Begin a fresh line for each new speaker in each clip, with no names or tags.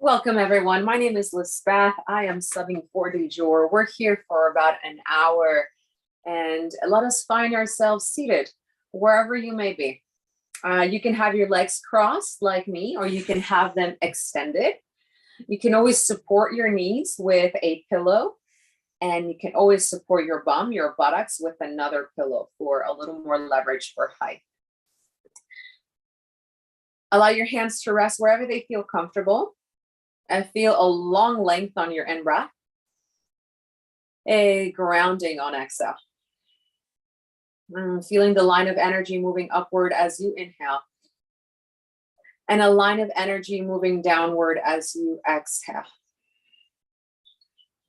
Welcome, everyone. My name is Lisbeth. I am subbing for DeJur. We're here for about an hour, and let us find ourselves seated wherever you may be. You can have your legs crossed like me, or you can have them extended. You can always support your knees with a pillow, and you can always support your bum, your buttocks with another pillow for a little more leverage for height. Allow your hands to rest wherever they feel comfortable. And feel a long length on your in-breath, a grounding on exhale. Feeling the line of energy moving upward as you inhale, and a line of energy moving downward as you exhale.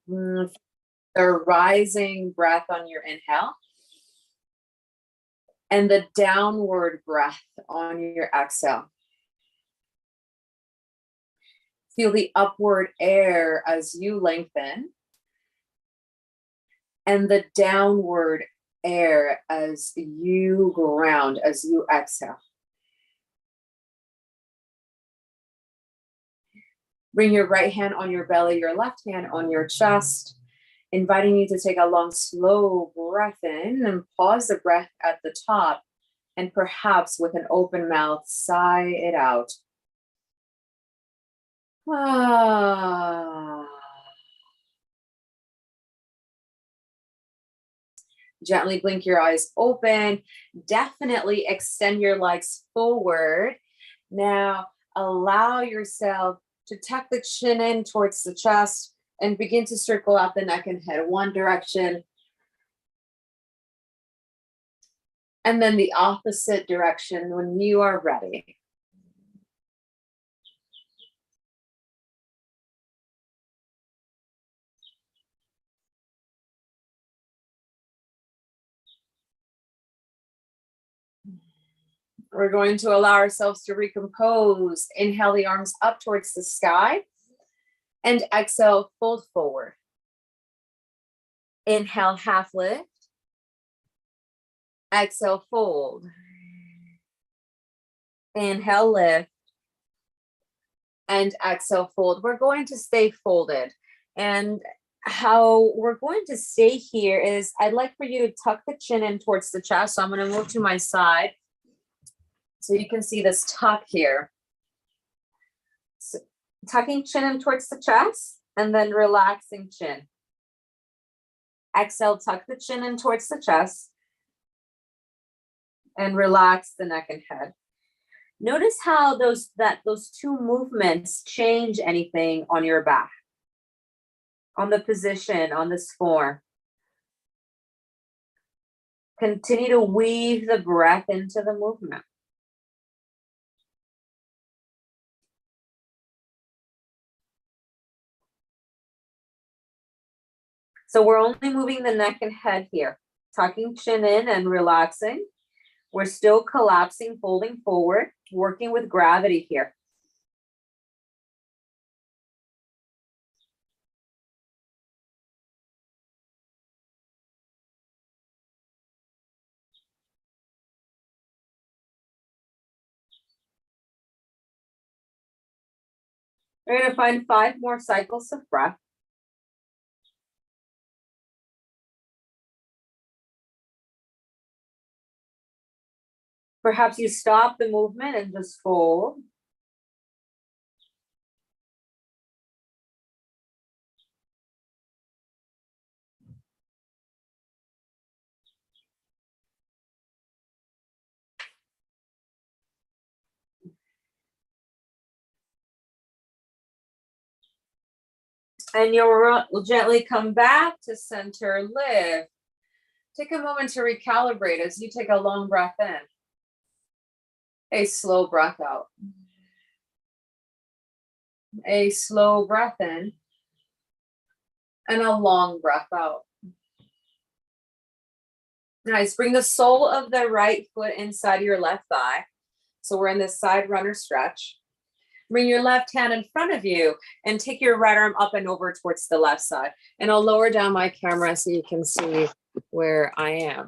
The rising breath on your inhale, and the downward breath on your exhale. Feel the upward air as you lengthen, and the downward air as you ground, as you exhale. Bring your right hand on your belly, your left hand on your chest, inviting you to take a long, slow breath in and pause the breath at the top, and perhaps with an open mouth, sigh it out. Gently blink your eyes open. Definitely extend your legs forward. Now allow yourself to tuck the chin in towards the chest and begin to circle out the neck and head one direction, and then the opposite direction when you are ready. We're going to allow ourselves to recompose. Inhale the arms up towards the sky, and exhale, fold forward. Inhale, half lift. Exhale, fold. Inhale, lift. And exhale, fold. We're going to stay folded. And how we're going to stay here is I'd like for you to tuck the chin in towards the chest. So I'm going to move to my side, so you can see this tuck here. So, tucking chin in towards the chest, and then relaxing chin. Exhale, tuck the chin in towards the chest, and relax the neck and head. Notice how those two movements change anything on your back, on the position, on this form. Continue to weave the breath into the movement. So we're only moving the neck and head here, tucking chin in and relaxing. We're still collapsing, folding forward, working with gravity here. We're going to find 5 more cycles of breath. Perhaps you stop the movement and just fold. And you'll gently come back to center, lift. Take a moment to recalibrate as you take a long breath in. A slow breath out. A slow breath in. And a long breath out. Nice. Bring the sole of the right foot inside your left thigh. So we're in this side runner stretch. Bring your left hand in front of you and take your right arm up and over towards the left side. And I'll lower down my camera so you can see where I am.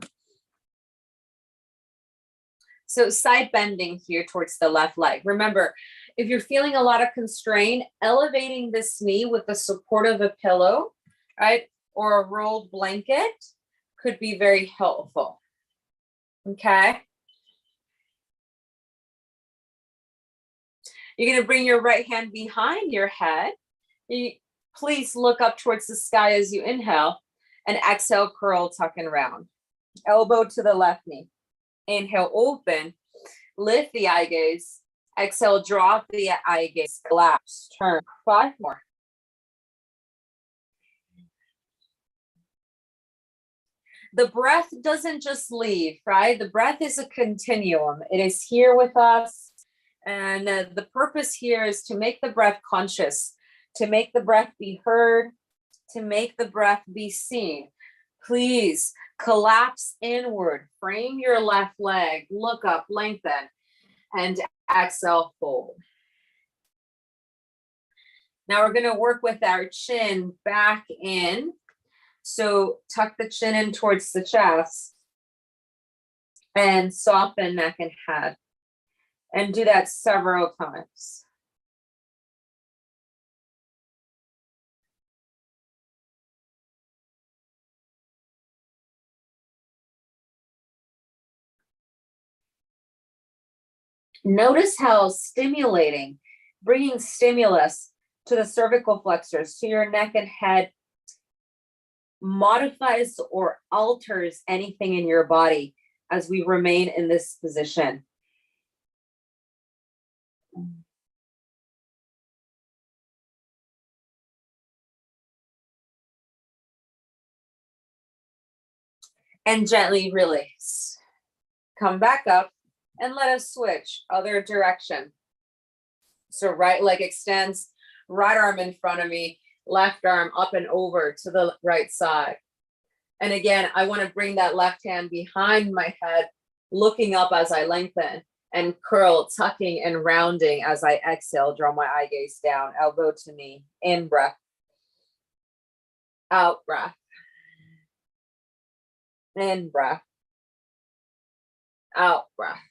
So side bending here towards the left leg. Remember, If you're feeling a lot of constraint, elevating this knee with the support of a pillow, right, or a rolled blanket could be very helpful. Okay. You're going to bring your right hand behind your head. Please look up towards the sky as you inhale, and exhale, curl, tuck, and round. Elbow to the left knee. Inhale, open, lift the eye gaze. Exhale, drop the eye gaze, collapse, turn. 5 more. The breath doesn't just leave, right? The breath is a continuum. It is here with us. And the purpose here is to make the breath conscious, to make the breath be heard, to make the breath be seen. Please collapse inward, frame your left leg, look up, lengthen, and exhale, fold. Now we're going to work with our chin back in. So tuck the chin in towards the chest and soften neck and head. And do that several times. Notice how stimulating, bringing stimulus to the cervical flexors, to your neck and head, modifies or alters anything in your body as we remain in this position. And gently release. Come back up and let us switch other direction. So right leg extends, right arm in front of me, left arm up and over to the right side. And again, I want to bring that left hand behind my head, looking up as I lengthen, and curl, tucking and rounding as I exhale, draw my eye gaze down, elbow to knee, in breath, out breath, in breath, out breath,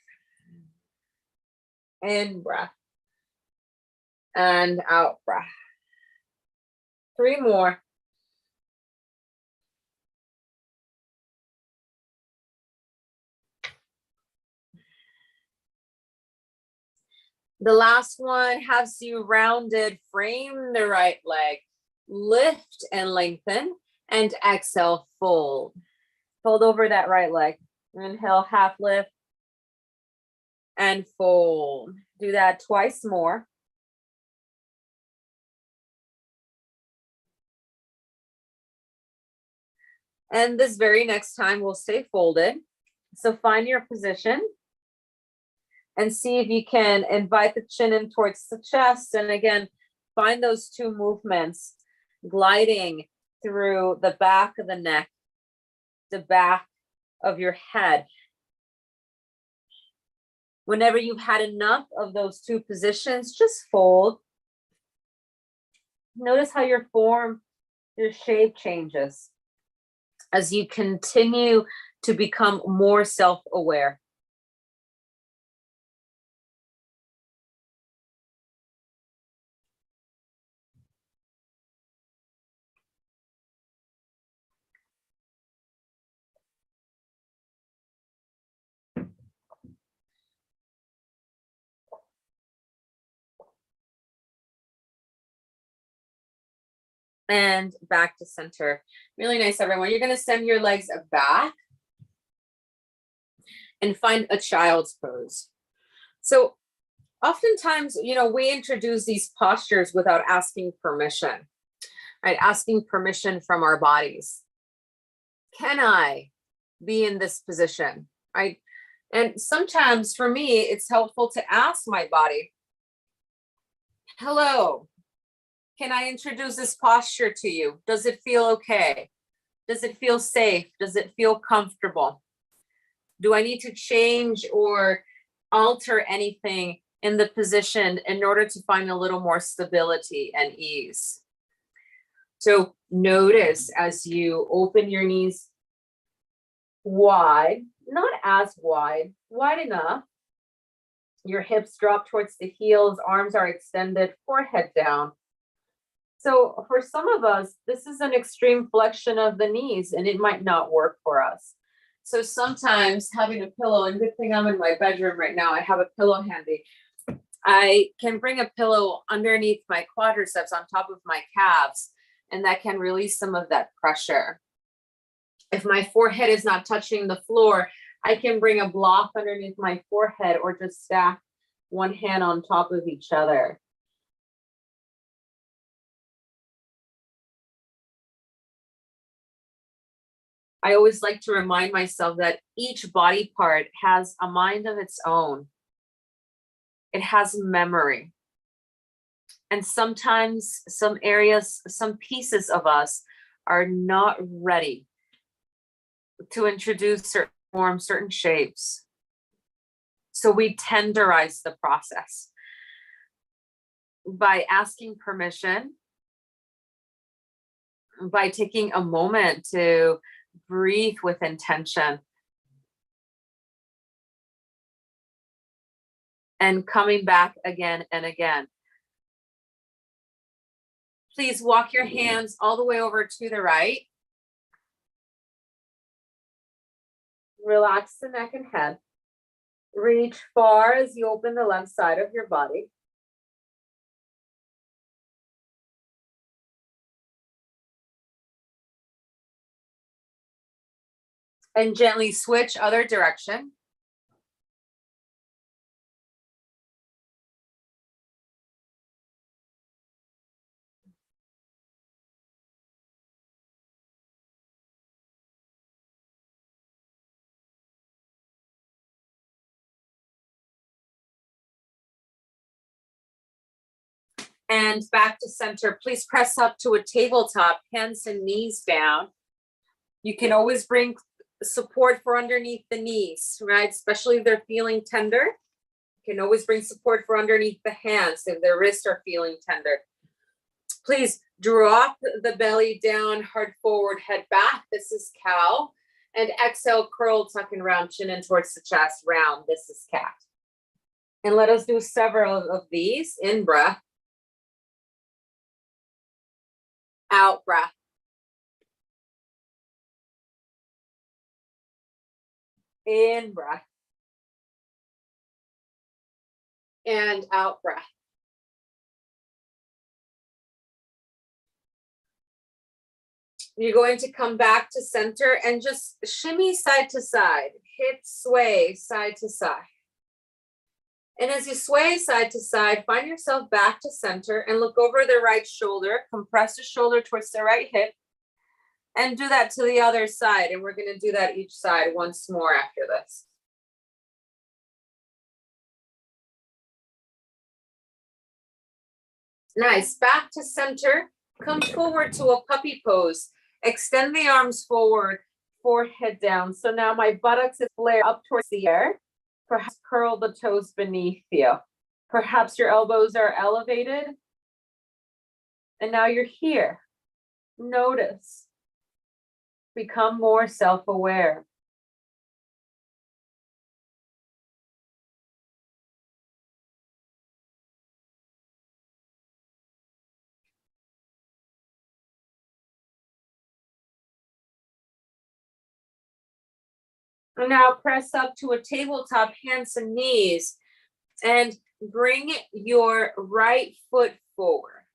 in breath, and out breath. 3 more. The last one has you rounded, frame the right leg, lift and lengthen, and exhale, fold. Fold over that right leg. Inhale, half lift, and fold. Do that twice more. And this very next time we'll stay folded. So find your position and see if you can invite the chin in towards the chest. And again, find those 2 movements, gliding through the back of the neck, the back of your head. Whenever you've had enough of those 2 positions, just fold. Notice how your form, your shape changes as you continue to become more self-aware. And back to center. Really nice, everyone. You're going to send your legs back and find a child's pose. So oftentimes, we introduce these postures without asking permission, right? Asking permission from our bodies. Can I be in this position, right? And sometimes for me, it's helpful to ask my body, hello, can I introduce this posture to you? Does it feel okay? Does it feel safe? Does it feel comfortable? Do I need to change or alter anything in the position in order to find a little more stability and ease? So notice as you open your knees wide, not as wide, wide enough, Your hips drop towards the heels, arms are extended, forehead down. So for some of us, this is an extreme flexion of the knees and it might not work for us. So sometimes having a pillow, and good thing I'm in my bedroom right now, I have a pillow handy. I can bring a pillow underneath my quadriceps on top of my calves, and that can release some of that pressure. If my forehead is not touching the floor, I can bring a block underneath my forehead or just stack one hand on top of each other. I always like to remind myself that each body part has a mind of its own. It has memory. And sometimes some areas, some pieces of us are not ready to introduce certain forms, certain shapes. So we tenderize the process by asking permission, by taking a moment to breathe with intention, and coming back again and again. Please walk your hands all the way over to the right. Relax the neck and head. Reach far as you open the left side of your body. And gently switch other direction. And back to center. Please press up to a tabletop, hands and knees down. You can always bring support for underneath the knees, right? Especially if they're feeling tender. You can always bring support for underneath the hands if their wrists are feeling tender. Please drop the belly down, heart forward, head back. This is cow. And exhale, curl, tuck and round, chin in towards the chest, round. This is cat. And let us do several of these. In breath. Out breath. In breath. And out breath. You're going to come back to center and just shimmy side to side, hips sway side to side. And as you sway side to side, find yourself back to center and look over the right shoulder, compress the shoulder towards the right hip, and do that to the other side. And we're going to do that each side once more after this. Nice. Back to center. Come forward to a puppy pose. Extend the arms forward, forehead down. So now my buttocks is flared up towards the air. Perhaps curl the toes beneath you. Perhaps your elbows are elevated. And now you're here. Notice. Become more self-aware. And now press up to a tabletop, hands and knees, and bring your right foot forward.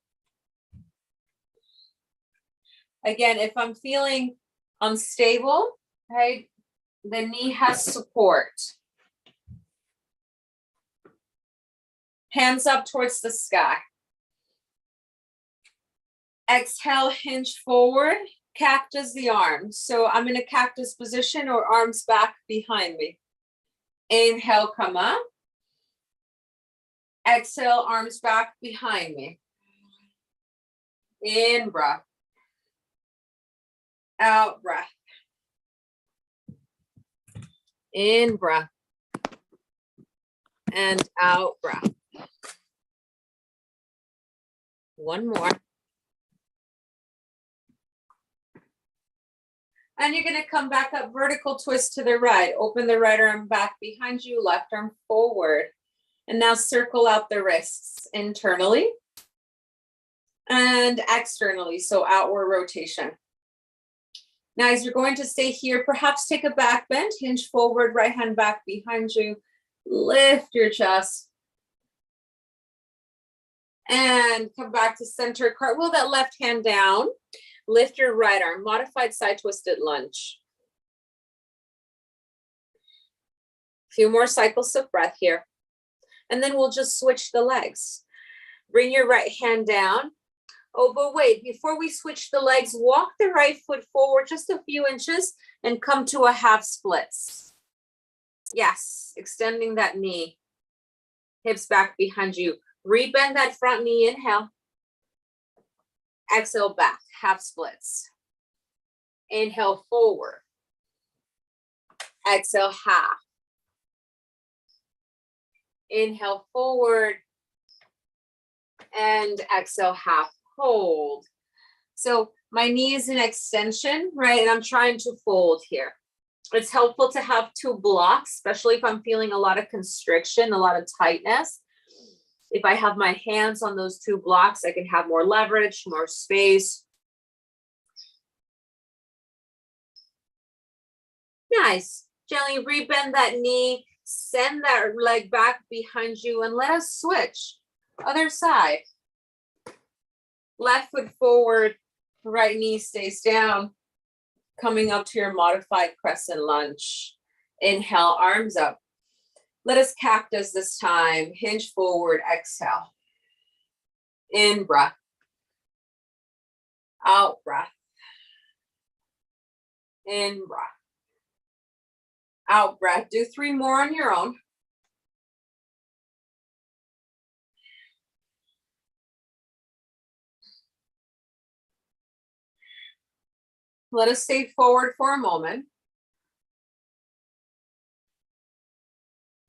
Again, if I'm feeling unstable, right, the knee has support. Hands up towards the sky. Exhale, hinge forward. Cactus the arms. So I'm in a cactus position or arms back behind me. Inhale, come up. Exhale, arms back behind me. In breath. Out breath. In breath. And out breath. One more. And you're going to come back up, vertical twist to the right. Open the right arm back behind you, left arm forward. And now circle out the wrists internally and externally, so outward rotation. Now, as you're going to stay here, perhaps take a back bend, hinge forward, right hand back behind you, lift your chest, and come back to center. Cartwheel that left hand down, lift your right arm, modified side twisted lunge. A few more cycles of breath here. And then we'll just switch the legs. Bring your right hand down. Oh, but wait, before we switch the legs, walk the right foot forward just a few inches and come to a half splits. Yes, extending that knee. Hips back behind you. Rebend that front knee, inhale. Exhale back, half splits. Inhale forward. Exhale half. Inhale forward. And exhale half. Hold. So my knee is in extension, right? And I'm trying to fold here. It's helpful to have two blocks, especially if I'm feeling a lot of constriction, a lot of tightness. If I have my hands on those two blocks, I can have more leverage, more space. Nice. Gently rebend that knee, send that leg back behind you, and let us switch. Other side. Left foot forward, right knee stays down. Coming up to your modified crescent lunge. Inhale, arms up. Let us cactus this time. Hinge forward, exhale. In breath. Out breath. In breath. Out breath. Do 3 more on your own. Let us stay forward for a moment.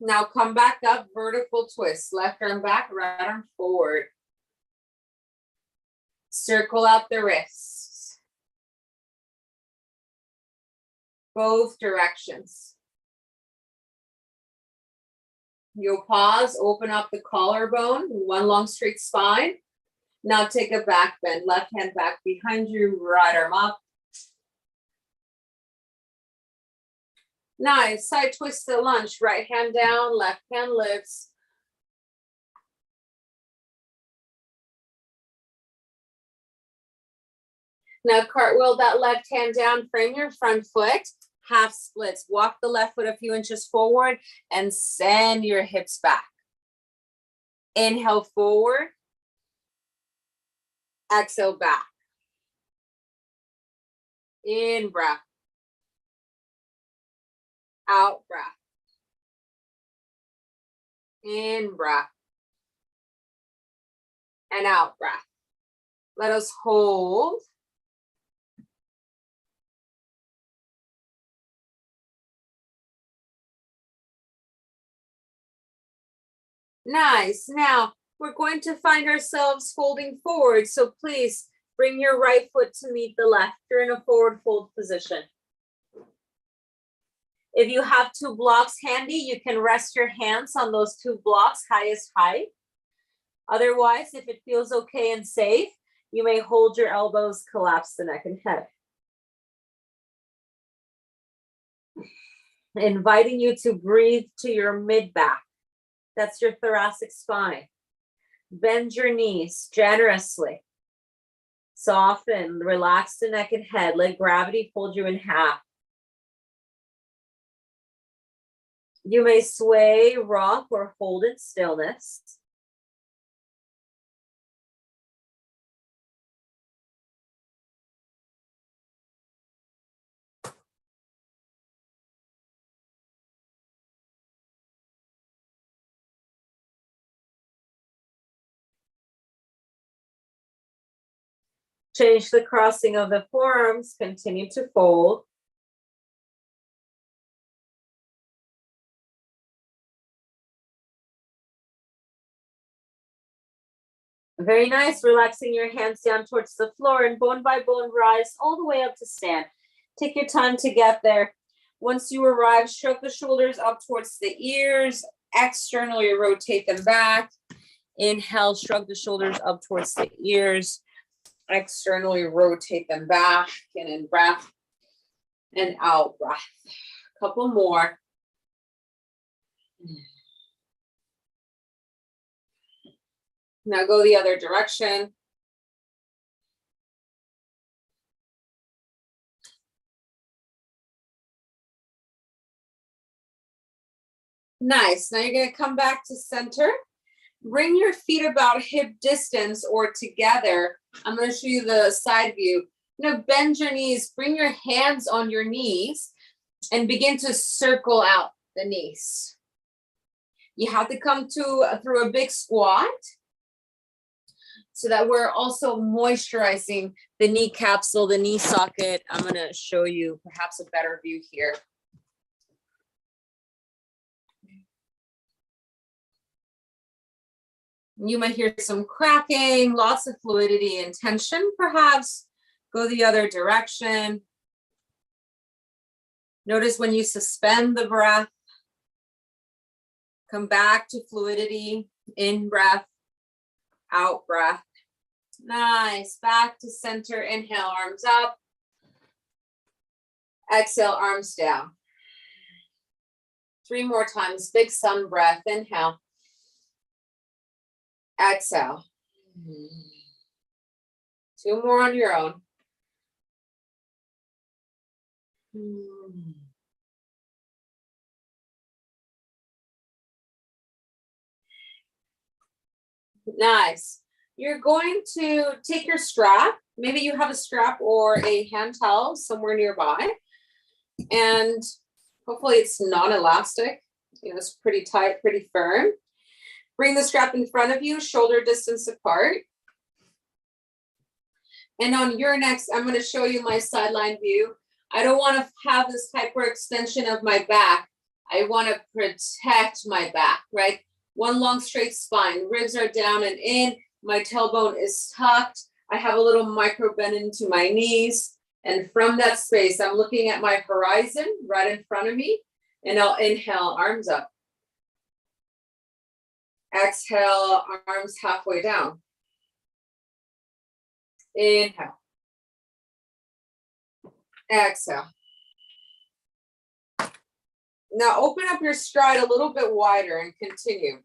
Now come back up, vertical twist. Left arm back, right arm forward. Circle out the wrists. Both directions. You'll pause, open up the collarbone, one long straight spine. Now take a back bend, left hand back behind you, right arm up. Nice, side twist to lunge, right hand down, left hand lifts. Now cartwheel that left hand down, frame your front foot, half splits. Walk the left foot a few inches forward and send your hips back. Inhale forward. Exhale back. In breath. Out breath. In breath. And out breath. Let us hold. Nice. Now we're going to find ourselves folding forward. So please bring your right foot to meet the left. You're in a forward fold position. If you have 2 blocks handy, you can rest your hands on those 2 blocks, highest height. Otherwise, if it feels okay and safe, you may hold your elbows, collapse the neck and head. Inviting you to breathe to your mid-back. That's your thoracic spine. Bend your knees generously. Soften, relax the neck and head. Let gravity fold you in half. You may sway, rock, or hold in stillness. Change the crossing of the forearms. Continue to fold. Very nice. Relaxing your hands down towards the floor and bone by bone rise all the way up to stand. Take your time to get there. Once you arrive, shrug the shoulders up towards the ears. externally rotate them back. Inhale, shrug the shoulders up towards the ears. Externally rotate them back. In breath and out breath. Couple more. Now go the other direction. Nice. Now you're going to come back to center. Bring your feet about hip distance or together. I'm going to show you the side view. Now bend your knees. Bring your hands on your knees and begin to circle out the knees. You have to come through a big squat so that we're also moisturizing the knee capsule, the knee socket. I'm going to show you perhaps a better view here. You might hear some cracking, lots of fluidity and tension, perhaps. Go the other direction. Notice when you suspend the breath, come back to fluidity, in breath, out breath. Nice, back to center, inhale, arms up. Exhale, arms down. 3 more times, big sun breath, inhale. Exhale. 2 more on your own. Nice. You're going to take your strap. Maybe you have a strap or a hand towel somewhere nearby. And hopefully it's non-elastic. It's pretty tight, pretty firm. Bring the strap in front of you, shoulder distance apart. And on your next, I'm going to show you my sideline view. I don't want to have this hyperextension of my back. I want to protect my back, right? One long straight spine, ribs are down and in, my tailbone is tucked. I have a little micro bend into my knees. And from that space, I'm looking at my horizon right in front of me. And I'll inhale, arms up. Exhale, arms halfway down. Inhale. Exhale. Now open up your stride a little bit wider and continue.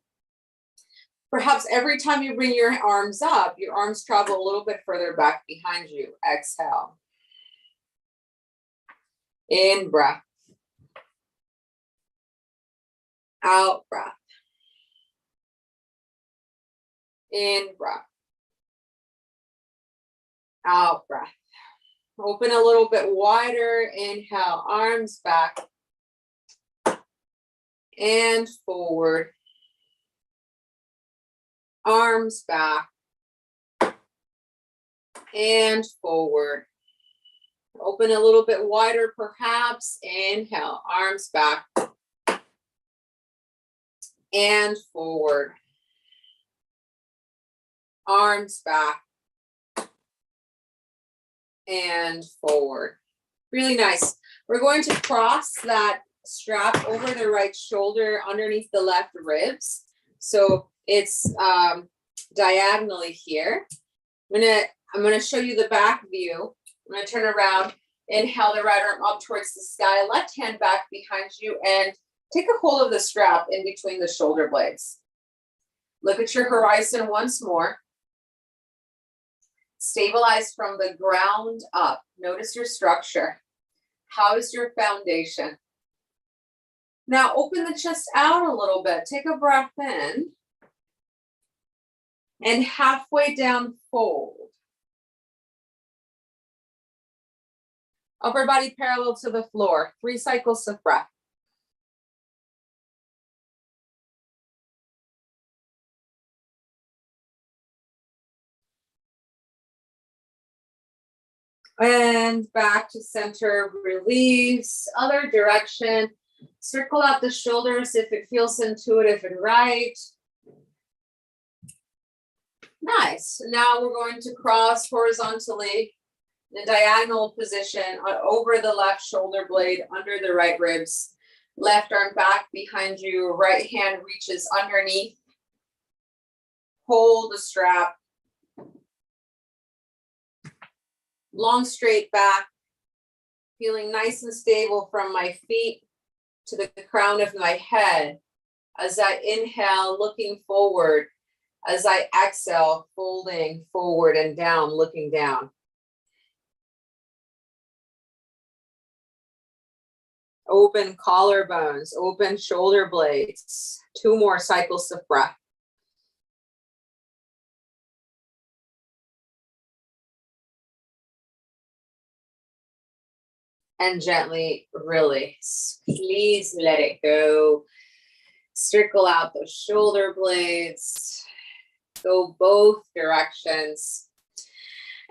Perhaps every time you bring your arms up, your arms travel a little bit further back behind you. Exhale. In breath. Out breath. In breath. Out breath. Open a little bit wider. Inhale, arms back. And forward. Arms back. And forward. Open a little bit wider, perhaps. Inhale, arms back. And forward. Arms back. And forward. Really nice. We're going to cross that strap over the right shoulder underneath the left ribs. So it's diagonally here. I'm gonna show you the back view. I'm gonna turn around, inhale the right arm up towards the sky, left hand back behind you, and take a hold of the strap in between the shoulder blades. Look at your horizon once more. Stabilize from the ground up. Notice your structure. How is your foundation? Now open the chest out a little bit. Take a breath in. And halfway down, fold. Upper body parallel to the floor. 3 cycles of breath. And back to center, release, other direction. Circle out the shoulders if it feels intuitive and right. Nice. Now we're going to cross horizontally in a diagonal position over the left shoulder blade, under the right ribs. Left arm back behind you, right hand reaches underneath. Hold the strap. Long straight back, feeling nice and stable from my feet to the crown of my head. As I inhale, looking forward. As I exhale, folding forward and down, looking down. Open collarbones, open shoulder blades. 2 more cycles of breath. And gently release. Please let it go. Circle out those shoulder blades. Go both directions.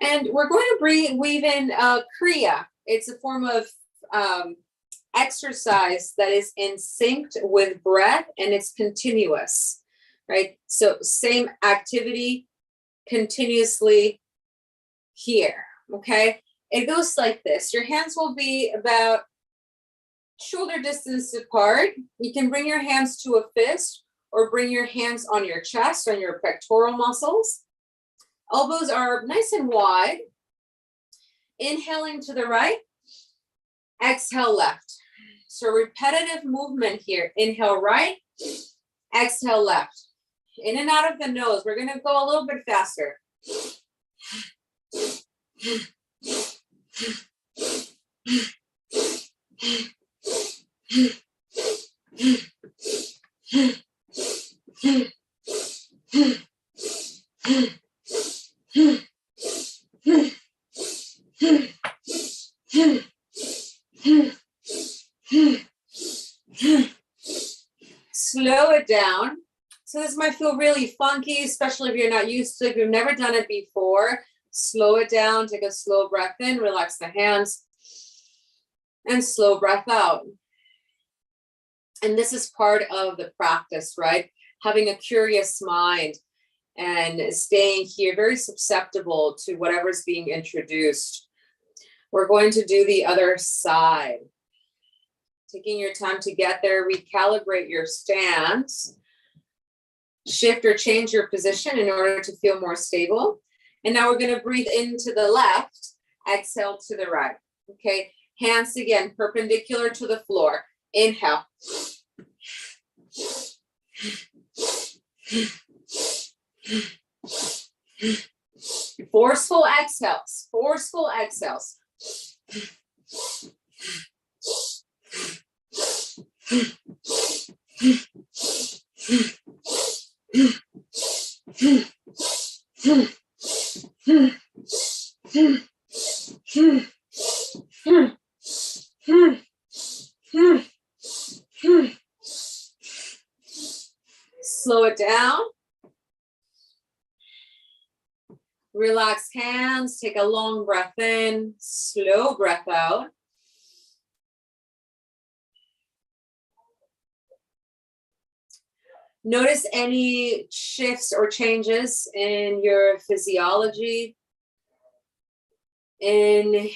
And we're going to weave in Kriya. It's a form of exercise that is in sync with breath, and it's continuous, right? So same activity continuously here, okay? It goes like this. Your hands will be about shoulder distance apart. You can bring your hands to a fist or bring your hands on your chest, on your pectoral muscles. Elbows are nice and wide. Inhaling to the right, exhale left. So repetitive movement here. Inhale right, exhale left. In and out of the nose. We're going to go a little bit faster. Slow it down. So this might feel really funky, especially if you're not used to it, if you've never done it before. Slow it down, take a slow breath in, relax the hands, and slow breath out. And this is part of the practice, right? Having a curious mind and staying here very susceptible to whatever's being introduced. We're going to do the other side. Taking your time to get there, recalibrate your stance, shift or change your position in order to feel more stable. And now we're going to breathe into the left, exhale to the right. Okay, hands again, perpendicular to the floor. Inhale. Forceful exhales, forceful exhales. Slow it down. Relax hands, take a long breath in, slow breath out. Notice any shifts or changes in your physiology, in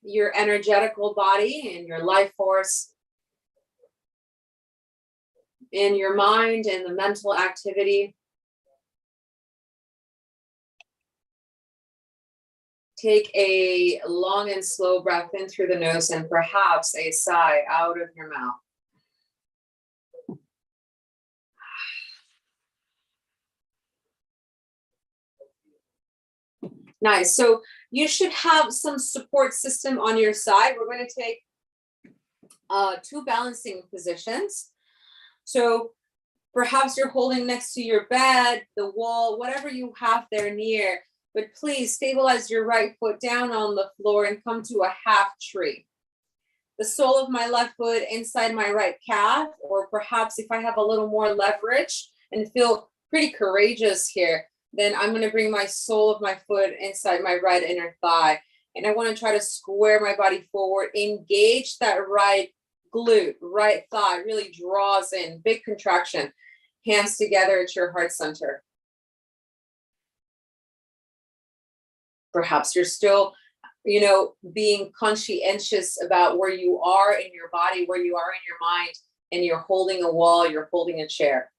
your energetical body, in your life force, in your mind and the mental activity. Take a long and slow breath in through the nose and perhaps a sigh out of your mouth. Nice. So you should have some support system on your side. We're going to take 2 balancing positions. So perhaps you're holding next to your bed, the wall, whatever you have there near, but please stabilize your right foot down on the floor and come to a half tree. The sole of my left foot inside my right calf, or perhaps if I have a little more leverage and feel pretty courageous here, then I'm going to bring my sole of my foot inside my right inner thigh. And I want to try to square my body forward, engage that right glute, right thigh, really draws in, big contraction. Hands together at your heart center. Perhaps you're still being conscientious about where you are in your body, where you are in your mind, and you're holding a wall, you're holding a chair.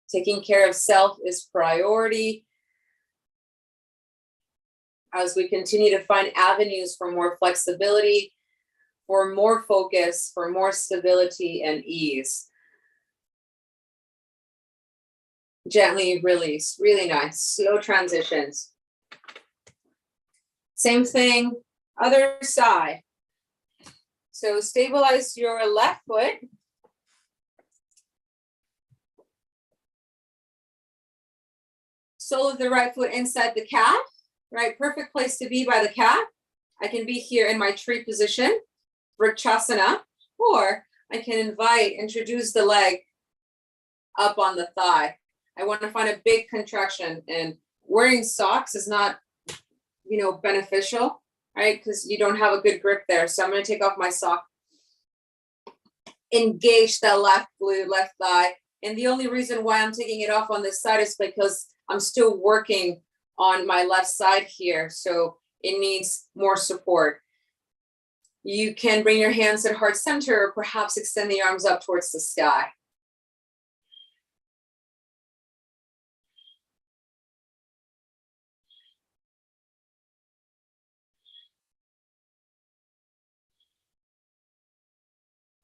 Taking care of self is priority as we continue to find avenues for more flexibility, for more focus, for more stability and ease. Gently release, really nice, slow transitions. Same thing, other side. So stabilize your left foot. Sole of the right foot inside the calf, right? Perfect place to be by the calf. I can be here in my tree position, Vrikshasana, or I can introduce the leg up on the thigh. I want to find a big contraction, and wearing socks is not, beneficial, right? Because you don't have a good grip there. So I'm going to take off my sock, engage that left glute, left thigh. And the only reason why I'm taking it off on this side is because I'm still working on my left side here. So it needs more support. You can bring your hands at heart center, or perhaps extend the arms up towards the sky.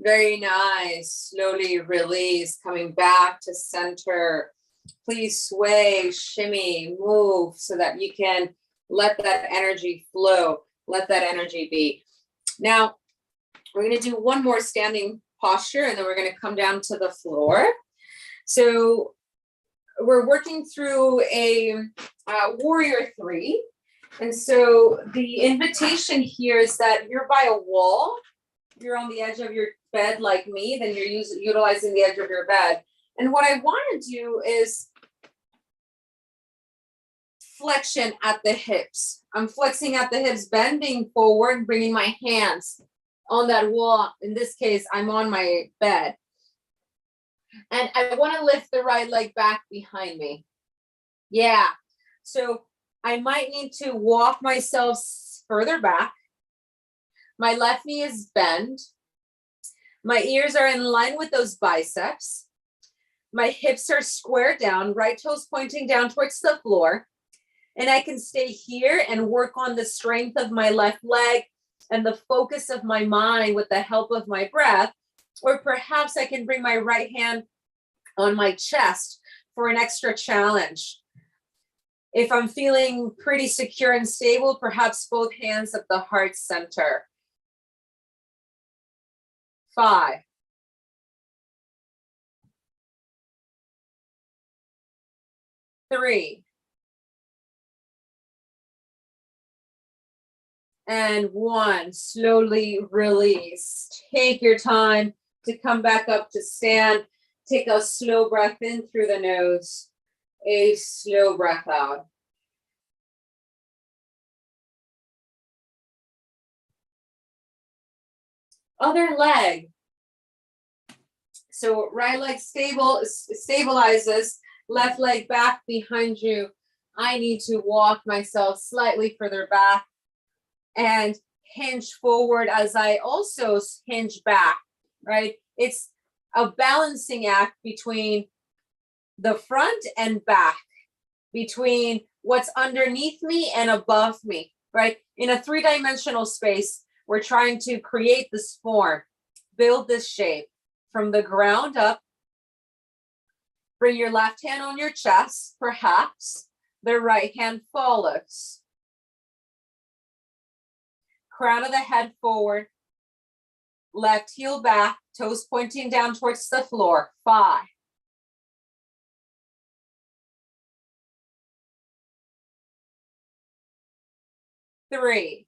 Very nice. Slowly release, coming back to center. Please sway, shimmy, move so that you can let that energy flow, let that energy be. Now, we're going to do one more standing posture, and then we're going to come down to the floor. So we're working through a warrior 3. And so the invitation here is that you're by a wall. You're on the edge of your bed like me, then you're utilizing the edge of your bed. And what I want to do is flexion at the hips. I'm flexing at the hips, bending forward, bringing my hands on that wall. In this case, I'm on my bed. And I want to lift the right leg back behind me. Yeah. So I might need to walk myself further back. My left knee is bent. My ears are in line with those biceps. My hips are squared down, right toes pointing down towards the floor. And I can stay here and work on the strength of my left leg and the focus of my mind with the help of my breath. Or perhaps I can bring my right hand on my chest for an extra challenge. If I'm feeling pretty secure and stable, perhaps both hands at the heart center. 5. 3. And 1. Slowly release. Take your time to come back up to stand. Take a slow breath in through the nose. A slow breath out. Other leg. So right leg stabilizes, left leg back behind you. I need to walk myself slightly further back and hinge forward as I also hinge back, right? It's a balancing act between the front and back, between what's underneath me and above me, right? In a 3-dimensional space, we're trying to create this form, build this shape from the ground up. Bring your left hand on your chest, perhaps the right hand follows. Crown of the head forward, left heel back, toes pointing down towards the floor. 5. 3.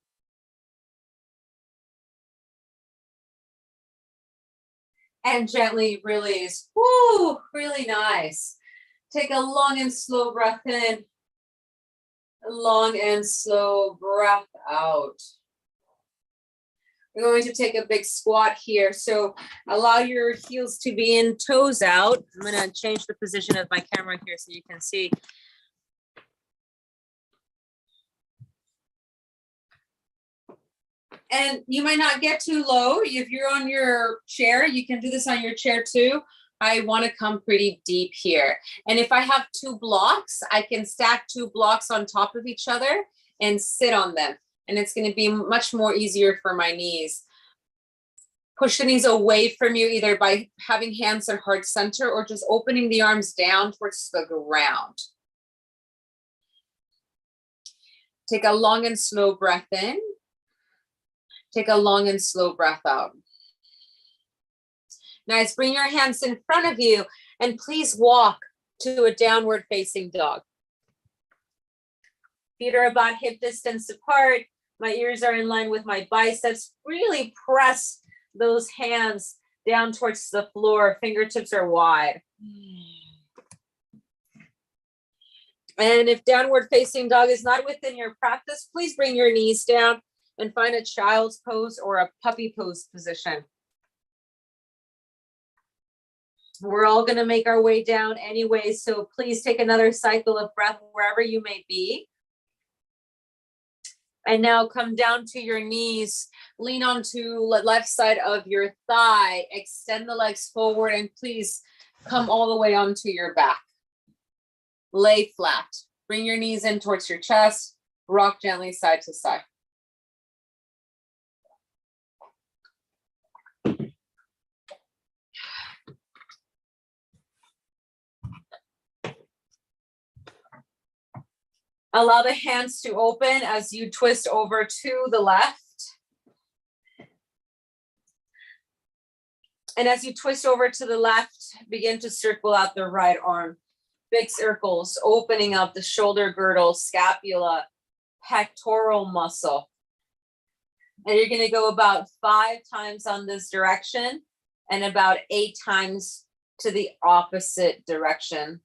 And gently release. Woo, really nice. Take a long and slow breath in. A long and slow breath out. We're going to take a big squat here. So allow your heels to be in, toes out. I'm going to change the position of my camera here so you can see. And you might not get too low. If you're on your chair, you can do this on your chair too. I want to come pretty deep here. And if I have 2 blocks, I can stack 2 blocks on top of each other and sit on them. And it's going to be much more easier for my knees. Push the knees away from you, either by having hands at heart center or just opening the arms down towards the ground. Take a long and slow breath in. Take a long and slow breath out. Nice. Bring your hands in front of you and please walk to a downward facing dog. Feet are about hip distance apart. My ears are in line with my biceps. Really press those hands down towards the floor. Fingertips are wide. And if downward facing dog is not within your practice, please bring your knees down and find a child's pose or a puppy pose position. We're all going to make our way down anyway, so please take another cycle of breath wherever you may be. And now come down to your knees, lean onto the left side of your thigh, extend the legs forward, and please come all the way onto your back. Lay flat. Bring your knees in towards your chest, rock gently side to side. Allow the hands to open as you twist over to the left. And as you twist over to the left, begin to circle out the right arm. Big circles, opening up the shoulder girdle, scapula, pectoral muscle. And you're going to go about 5 times on this direction and about 8 times to the opposite direction.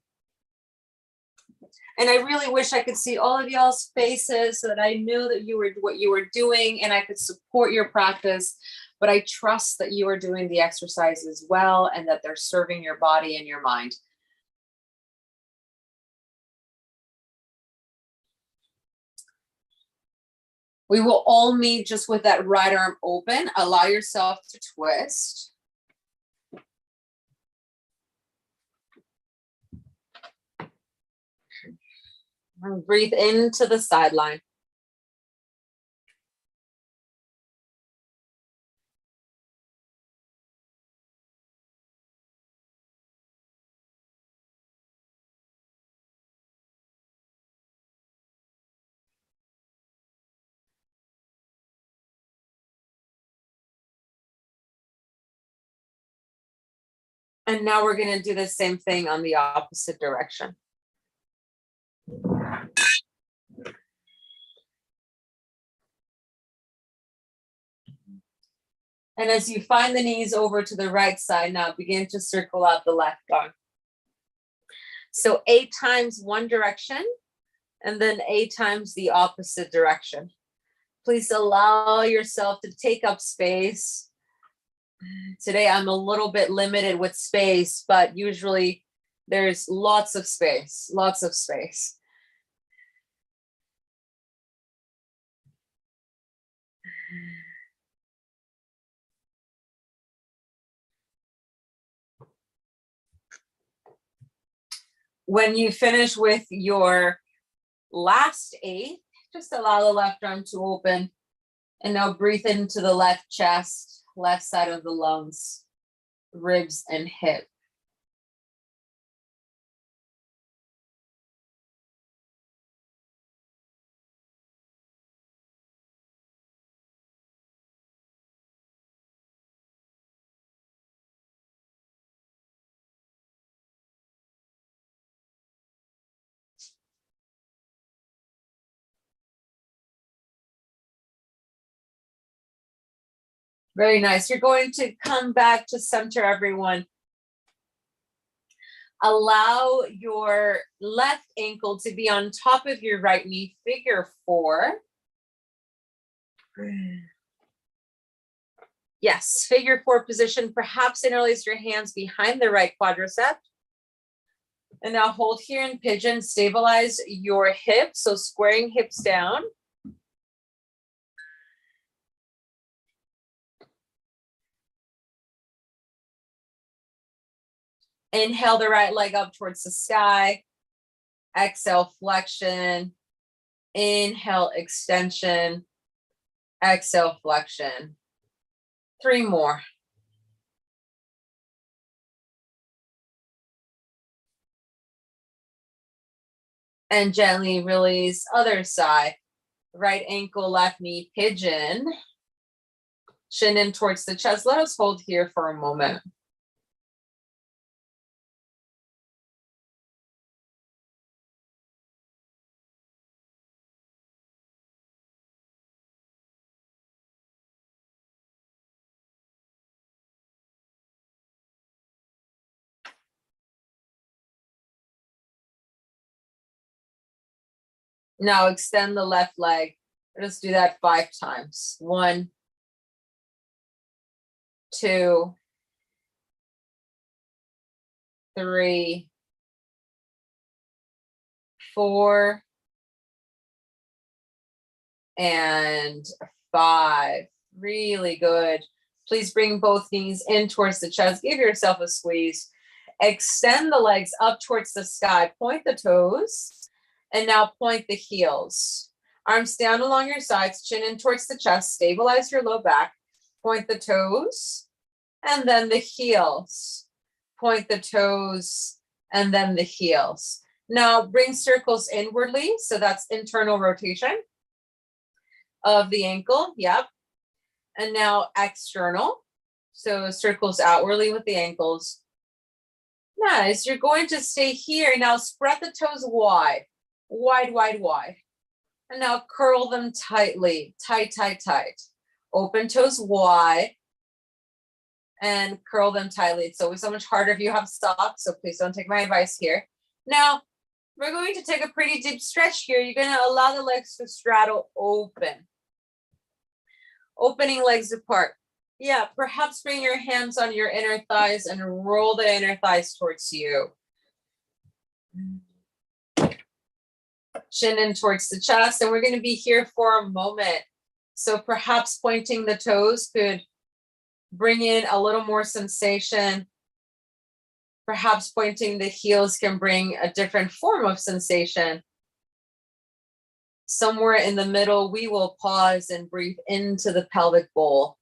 And I really wish I could see all of y'all's faces so that I knew that you were what you were doing and I could support your practice. But I trust that you are doing the exercises well and that they're serving your body and your mind. We will all meet just with that right arm open. Allow yourself to twist. And breathe into the sideline. And now we're going to do the same thing on the opposite direction. And as you find the knees over to the right side, now begin to circle out the left arm. So 8 times one direction, and then 8 times the opposite direction. Please allow yourself to take up space. Today, I'm a little bit limited with space, but usually there's lots of space, lots of space. When you finish with your last 8, just allow the left arm to open. And now breathe into the left chest, left side of the lungs, ribs and hip. Very nice. You're going to come back to center, everyone. Allow your left ankle to be on top of your right knee, figure 4. Yes, figure 4 position. Perhaps interlace your hands behind the right quadricep. And now hold here in pigeon, stabilize your hips. So squaring hips down. Inhale the right leg up towards the sky. Exhale, flexion. Inhale, extension. Exhale, flexion. 3 more. And gently release, other side. Right ankle, left knee, pigeon. Chin in towards the chest. Let us hold here for a moment. Now extend the left leg. Let's do that 5 times. 1, 2, 3, 4, and 5. Really good. Please bring both knees in towards the chest. Give yourself a squeeze. Extend the legs up towards the sky. Point the toes. And now point the heels. Arms down along your sides, chin in towards the chest. Stabilize your low back. Point the toes. And then the heels. Point the toes. And then the heels. Now bring circles inwardly. So that's internal rotation of the ankle. Yep. And now external. So circles outwardly with the ankles. Nice. You're going to stay here. Now spread the toes wide. Wide, wide, wide. And now curl them tightly. Tight, tight, tight. Open toes wide. And curl them tightly. It's always so much harder if you have socks, so please don't take my advice here. Now, we're going to take a pretty deep stretch here. You're going to allow the legs to straddle open. Opening legs apart. Yeah, perhaps bring your hands on your inner thighs and roll the inner thighs towards you. Chin in towards the chest, and we're going to be here for a moment. So perhaps pointing the toes could bring in a little more sensation. Perhaps pointing the heels can bring a different form of sensation. Somewhere in the middle, we will pause and breathe into the pelvic bowl.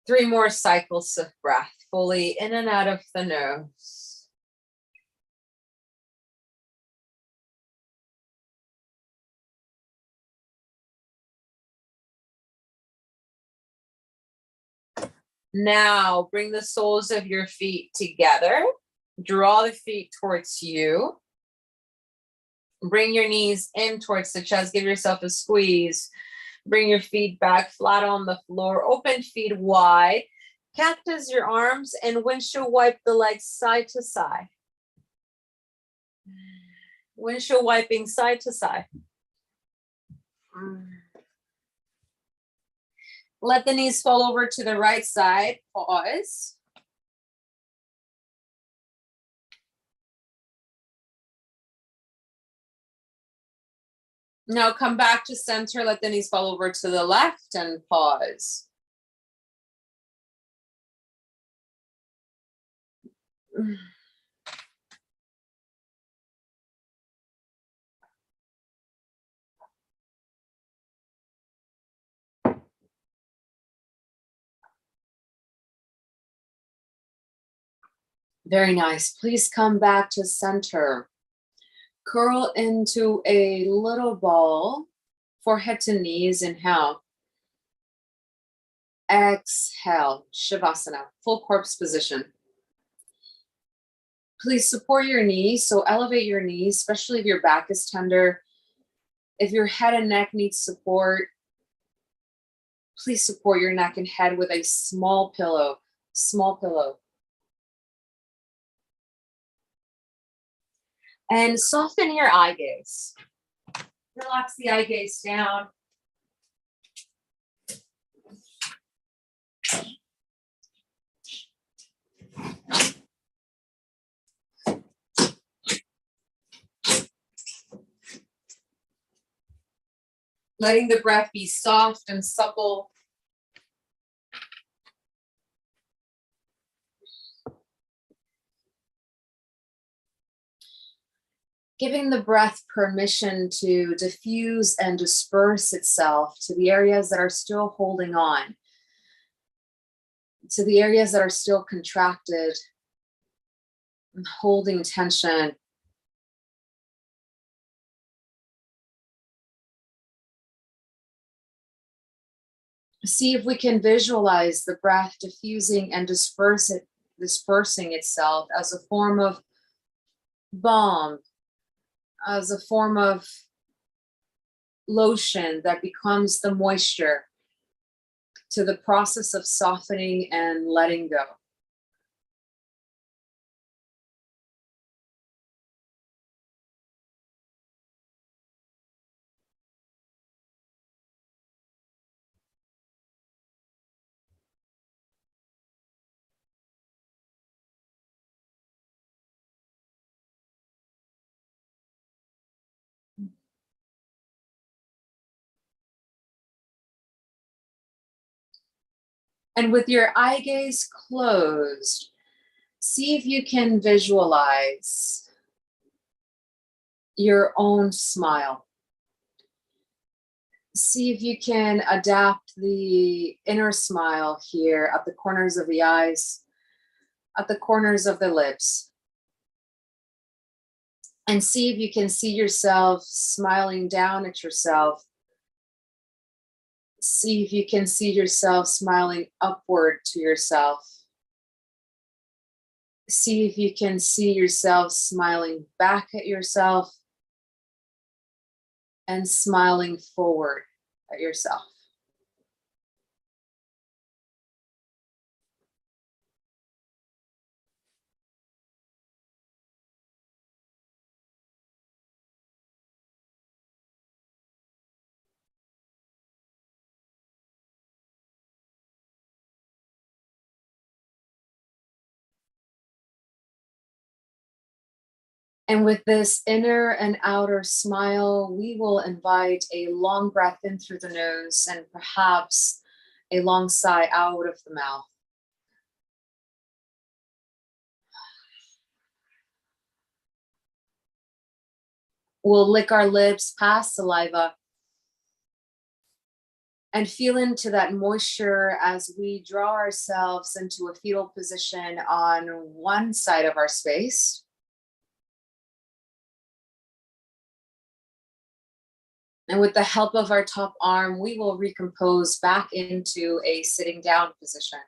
Three more cycles of breath, fully in and out of the nose. Now bring the soles of your feet together. Draw the feet towards you. Bring your knees in towards the chest. Give yourself a squeeze. Bring your feet back flat on the floor. Open feet wide. Cactus your arms and windshield wipe the legs side to side. Windshield wiping side to side. Let the knees fall over to the right side. Pause. Now come back to center. Let the knees fall over to the left and pause. Very nice. Please come back to center. Curl into a little ball, forehead to knees. Inhale. Exhale. Shavasana, full corpse position. Please support your knees. So elevate your knees, especially if your back is tender. If your head and neck needs support, please support your neck and head with a small pillow. Small pillow. And soften your eye gaze. Relax the eye gaze down. Letting the breath be soft and supple. Giving the breath permission to diffuse and disperse itself to the areas that are still holding on, to the areas that are still contracted, holding tension. See if we can visualize the breath diffusing and dispersing itself as a form of balm, as a form of lotion that becomes the moisture to the process of softening and letting go. And with your eye gaze closed, see if you can visualize your own smile. See if you can adapt the inner smile here at the corners of the eyes, at the corners of the lips. And see if you can see yourself smiling down at yourself. See if you can see yourself smiling upward to yourself. See if you can see yourself smiling back at yourself and smiling forward at yourself. And with this inner and outer smile, we will invite a long breath in through the nose and perhaps a long sigh out of the mouth. We'll lick our lips past saliva and feel into that moisture as we draw ourselves into a fetal position on one side of our space. And with the help of our top arm, we will recompose back into a sitting down position.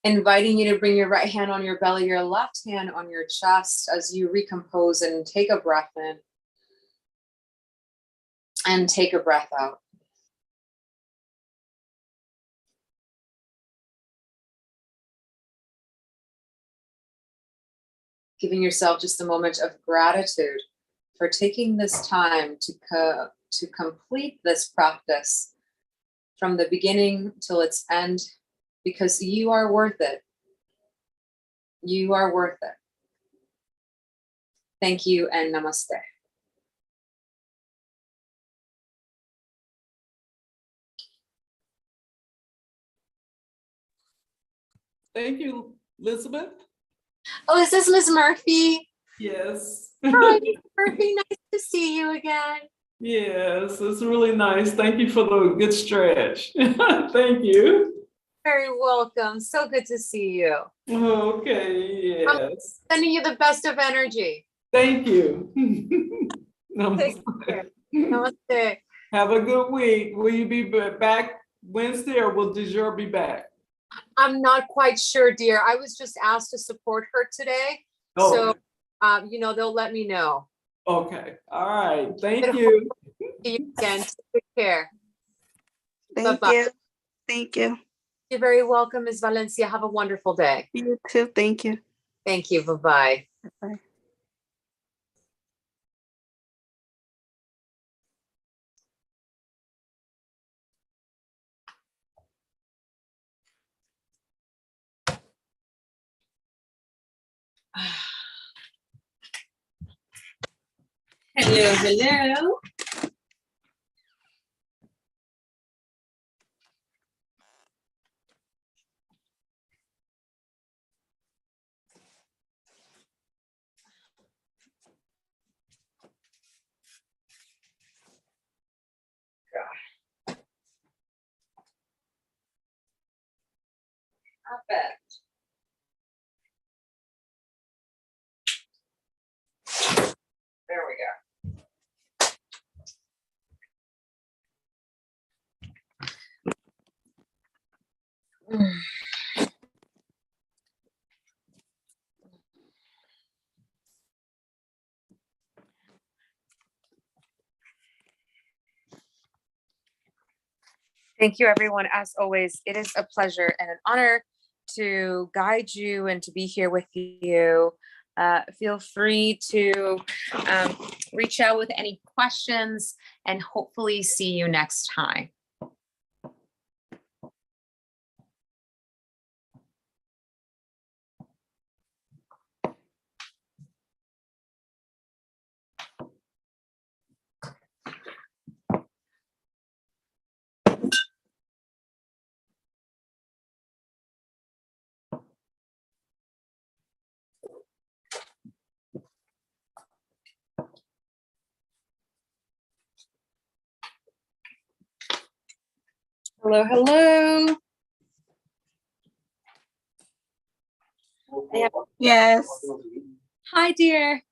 Inviting you to bring your right hand on your belly, your left hand on your chest as you recompose and take a breath in and take a breath out. Giving yourself just a moment of gratitude for taking this time to complete this practice from the beginning till its end, because you are worth it. You are worth it. Thank you and namaste.
Thank you, Elizabeth.
Oh, is this Ms. Murphy?
Yes.
Hi, Ms. Murphy. Nice to see you again.
Yes, it's really nice. Thank you for the good stretch. Thank you.
Very welcome. So good to see you.
Okay, yes.
I'm sending you the best of energy.
Thank you.
Take care. Namaste.
Have a good week. Will you be back Wednesday or will DeJur be back?
I'm not quite sure, dear. I was just asked to support her today.
Oh.
So, they'll let me know.
Okay. All right. Thank you.
See you again. Take care.
Thank
Bye-bye.
you. Thank you.
You're very welcome, Ms. Valencia. Have a wonderful day.
You too. Thank you.
Thank you. Bye-bye.
Bye.
Hello, hello. Not bad. There we go. Thank you, everyone. As always, it is a pleasure and an honor to guide you and to be here with you. Feel free to reach out with any questions and hopefully see you next time. Hello, hello.
Yes.
Hi, dear.